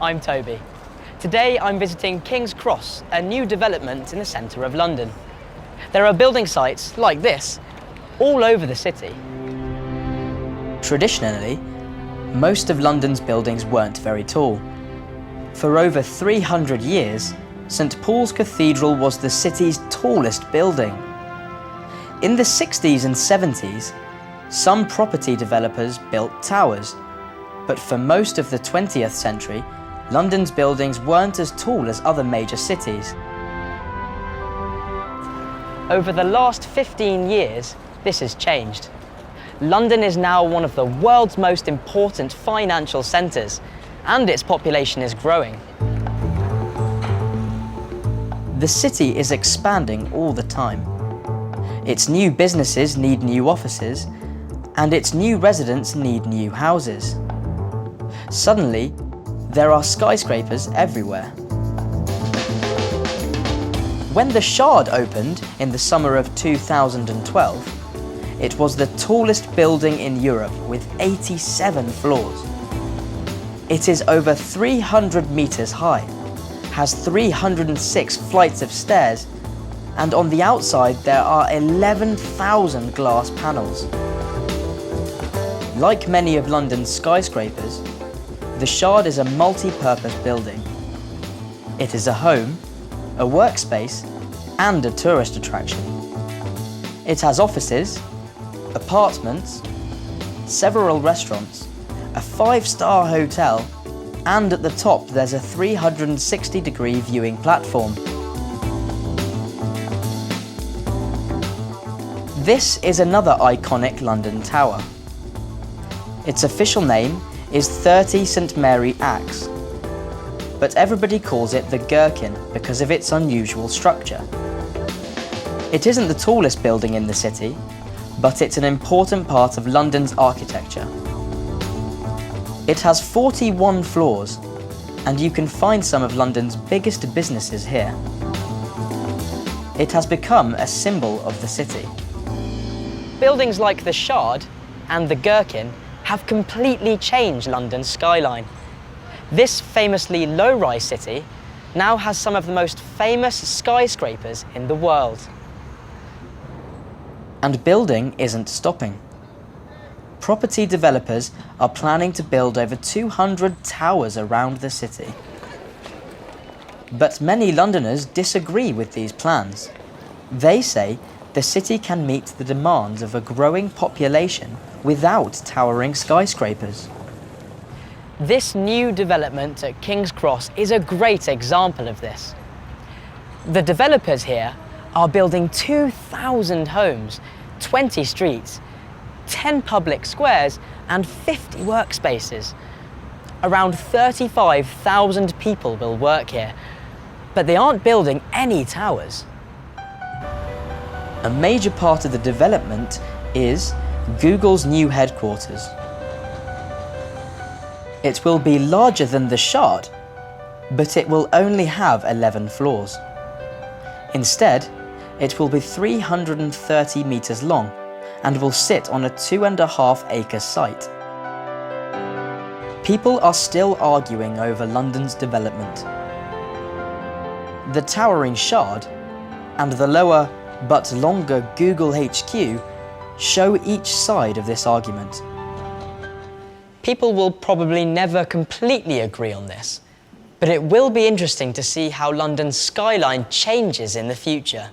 I'm Toby. Today I'm visiting King's Cross, a new development in the centre of London. There are building sites like this all over the city. Traditionally, most of London's buildings weren't very tall. For over 300 years, St Paul's Cathedral was the city's tallest building. In the 60s and 70s, some property developers built towers, but for most of the 20th century, London's buildings weren't as tall as other major cities. Over the last 15 years, this has changed. London is now one of the world's most important financial centres, and its population is growing. The city is expanding all the time. Its new businesses need new offices, and its new residents need new houses. Suddenly, there are skyscrapers everywhere. When the Shard opened in the summer of 2012, it was the tallest building in Europe with 87 floors. It is over 300 meters high, has 306 flights of stairs, and on the outside there are 11,000 glass panels. Like many of London's skyscrapers, the Shard is a multi-purpose building. It is a home, a workspace, and a tourist attraction. It has offices, apartments, several restaurants, a 5-star hotel, and at the top there's a 360-degree viewing platform. This is another iconic London tower. Its official name is 30 St Mary Axe, but everybody calls it the Gherkin because of its unusual structure. It isn't the tallest building in the city, but it's an important part of London's architecture. It has 41 floors, and you can find some of London's biggest businesses here. It has become a symbol of the city. Buildings like the Shard and the Gherkin have completely changed London's skyline. This famously low-rise city now has some of the most famous skyscrapers in the world. And building isn't stopping. Property developers are planning to build over 200 towers around the city. But many Londoners disagree with these plans. They say the city can meet the demands of a growing population without towering skyscrapers. This new development at King's Cross is a great example of this. The developers here are building 2,000 homes, 20 streets, 10 public squares and 50 workspaces. Around 35,000 people will work here, but they aren't building any towers. A major part of the development is Google's new headquarters. It will be larger than the Shard, but it will only have 11 floors. Instead, it will be 330 meters long and will sit on a 2.5-acre site. People are still arguing over London's development. The towering Shard and the lower but longer Google HQ show each side of this argument. People will probably never completely agree on this, but it will be interesting to see how London's skyline changes in the future.